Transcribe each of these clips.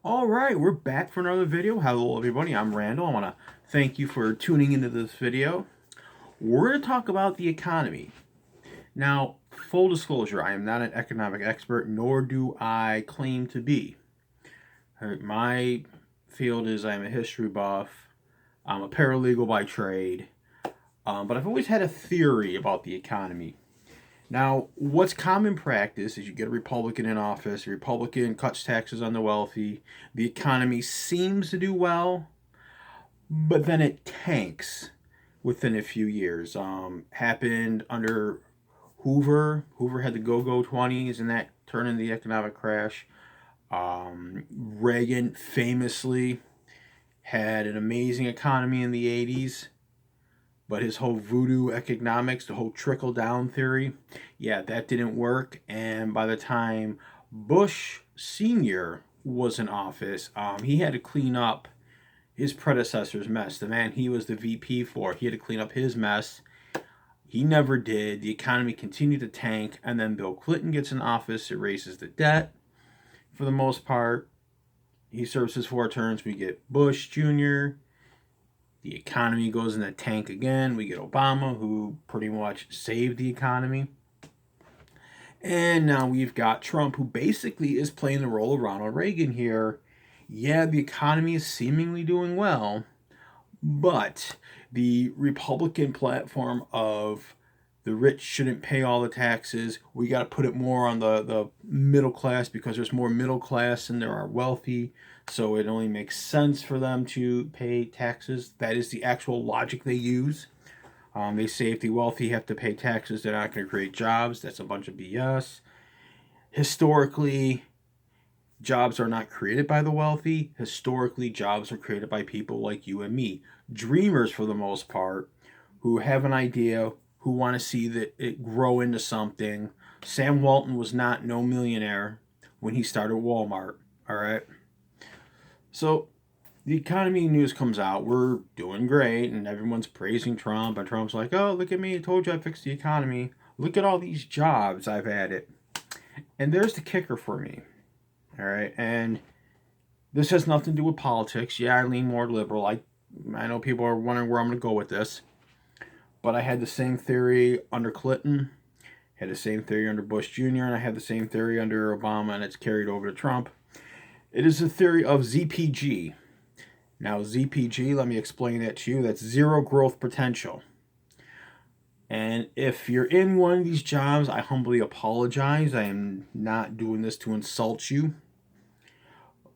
All right, we're back for another video. Hello, everybody. I'm Randall. I want to thank you for tuning into this video. We're going to talk about the economy. Now, full disclosure, I am not an economic expert, nor do I claim to be. My field is I'm a history buff. I'm a paralegal by trade. But I've always had a theory about the economy. Now, what's common practice is you get a Republican in office, a Republican cuts taxes on the wealthy, the economy seems to do well, but then it tanks within a few years. Happened under Hoover. Hoover had the go-go 20s, and that turned into the economic crash. Reagan famously had an amazing economy in the 80s. But his whole voodoo economics, the whole trickle down theory, yeah, that didn't work. And by the time Bush Sr. was in office, he had to clean up his predecessor's mess. The man he was the VP for, he had to clean up his mess. He never did. The economy continued to tank. And then Bill Clinton gets in office. It raises the debt for the most part. He serves his 4 terms. We get Bush Jr., the economy goes in the tank again. We get Obama, who pretty much saved the economy. And now we've got Trump, who basically is playing the role of Ronald Reagan here. Yeah, the economy is seemingly doing well, but the Republican platform of the rich shouldn't pay all the taxes. We got to put it more on the middle class because there's more middle class than there are wealthy. So it only makes sense for them to pay taxes. That is the actual logic they use. They say if the wealthy have to pay taxes, they're not going to create jobs. That's a bunch of BS. Historically, jobs are not created by the wealthy. Historically, jobs are created by people like you and me. Dreamers, for the most part, who have an idea, who want to see that it grow into something. Sam Walton was not no millionaire when he started Walmart, all right? So the economy news comes out. We're doing great, and everyone's praising Trump. And Trump's like, oh, look at me. I told you I fixed the economy. Look at all these jobs I've added. And there's the kicker for me, all right? And this has nothing to do with politics. Yeah, I lean more liberal. I know people are wondering where I'm going to go with this. But I had the same theory under Clinton, had the same theory under Bush Jr., and I had the same theory under Obama, and it's carried over to Trump. It is the theory of Z.P.G. Now, Z.P.G., let me explain that to you. That's zero growth potential. And if you're in one of these jobs, I humbly apologize. I am not doing this to insult you.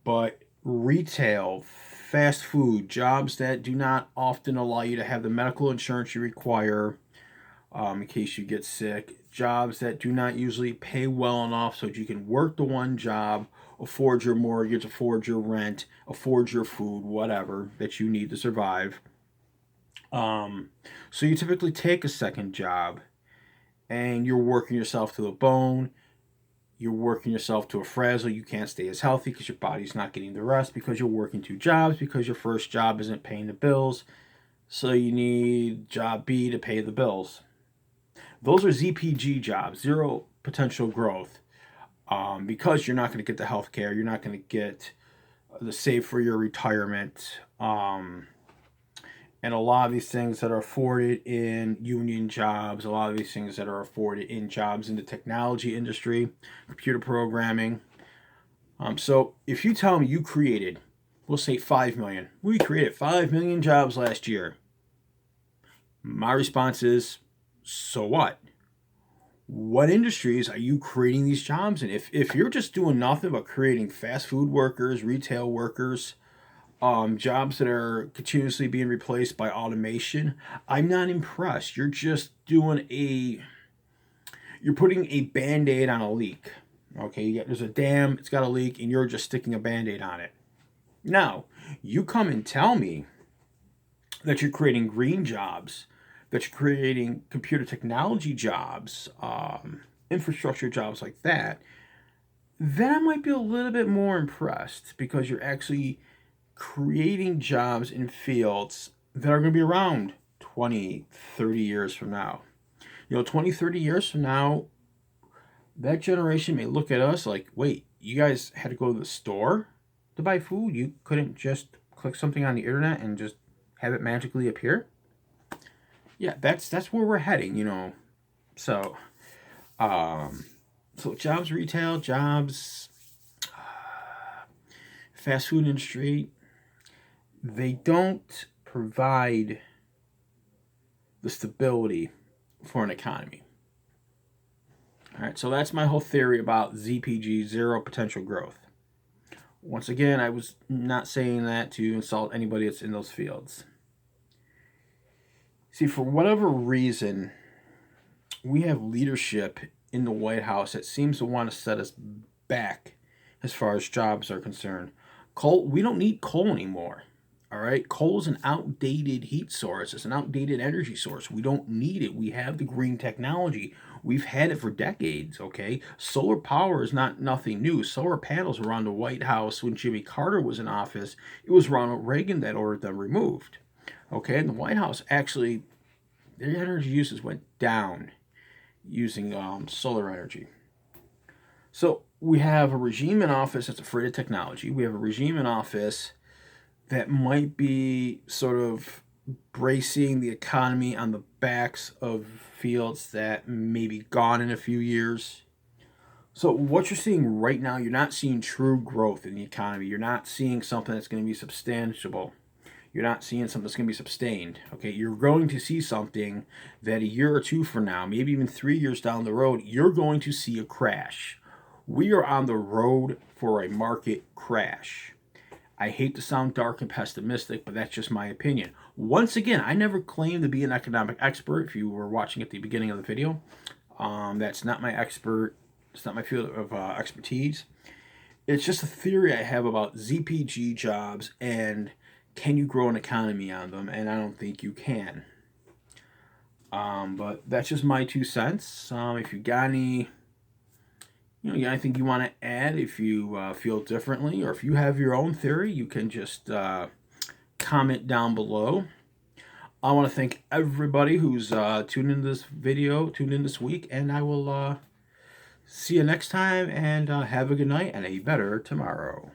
But retail, fast food, jobs that do not often allow you to have the medical insurance you require in case you get sick, jobs that do not usually pay well enough so that you can work the one job, afford your mortgage, afford your rent, afford your food, whatever that you need to survive. So you typically take a second job and you're working yourself to the bone. You're working yourself to a frazzle. You can't stay as healthy because your body's not getting the rest because you're working 2 jobs because your first job isn't paying the bills. So you need job B to pay the bills. Those are Z.P.G. jobs, zero potential growth, because you're not going to get the health care. You're not going to get the save for your retirement. And a lot of these things that are afforded in union jobs, a lot of these things that are afforded in jobs in the technology industry, computer programming. So if you tell me you created, we'll say 5 million. We created 5 million jobs last year. My response is, so what? What industries are you creating these jobs in? If you're just doing nothing but creating fast food workers, retail workers, jobs that are continuously being replaced by automation, I'm not impressed. You're just you're putting a Band-Aid on a leak. Okay, there's a dam, it's got a leak, and you're just sticking a Band-Aid on it. Now, you come and tell me that you're creating green jobs, that you're creating computer technology jobs, infrastructure jobs like that, then I might be a little bit more impressed because you're actually creating jobs in fields that are going to be around 20, 30 years from now. 20, 30 years from now, that generation may look at us like, wait, you guys had to go to the store to buy food? You couldn't just click something on the internet and just have it magically appear? Yeah, that's where we're heading, you know. So, um, so jobs, retail, jobs, fast food industry, they don't provide the stability for an economy. All right, so that's my whole theory about Z.P.G, zero potential growth. Once again, I was not saying that to insult anybody that's in those fields. See, for whatever reason, we have leadership in the White House that seems to want to set us back as far as jobs are concerned. Coal, we don't need coal anymore. All right, coal is an outdated heat source. It's an outdated energy source. We don't need it. We have the green technology. We've had it for decades. Okay, solar power is not nothing new. Solar panels were on the White House when Jimmy Carter was in office. It was Ronald Reagan that ordered them removed. Okay, and the White House actually, their energy uses went down using solar energy. So we have a regime in office that's afraid of technology. We have a regime in office that might be sort of bracing the economy on the backs of fields that may be gone in a few years. So what you're seeing right now, you're not seeing true growth in the economy. You're not seeing something that's going to be substantial. You're not seeing something that's going to be sustained. Okay, you're going to see something that a year or two from now, maybe even 3 years down the road, you're going to see a crash. We are on the road for a market crash. I hate to sound dark and pessimistic, but that's just my opinion. Once again, I never claimed to be an economic expert. If you were watching at the beginning of the video, that's not my expert. It's not my field of expertise. It's just a theory I have about Z.P.G jobs and can you grow an economy on them? And I don't think you can. But that's just my 2 cents. If you got any, anything you want to add, if you feel differently, or if you have your own theory, you can just comment down below. I want to thank everybody who's tuned in this video, tuned in this week, and I will see you next time, and have a good night and a better tomorrow.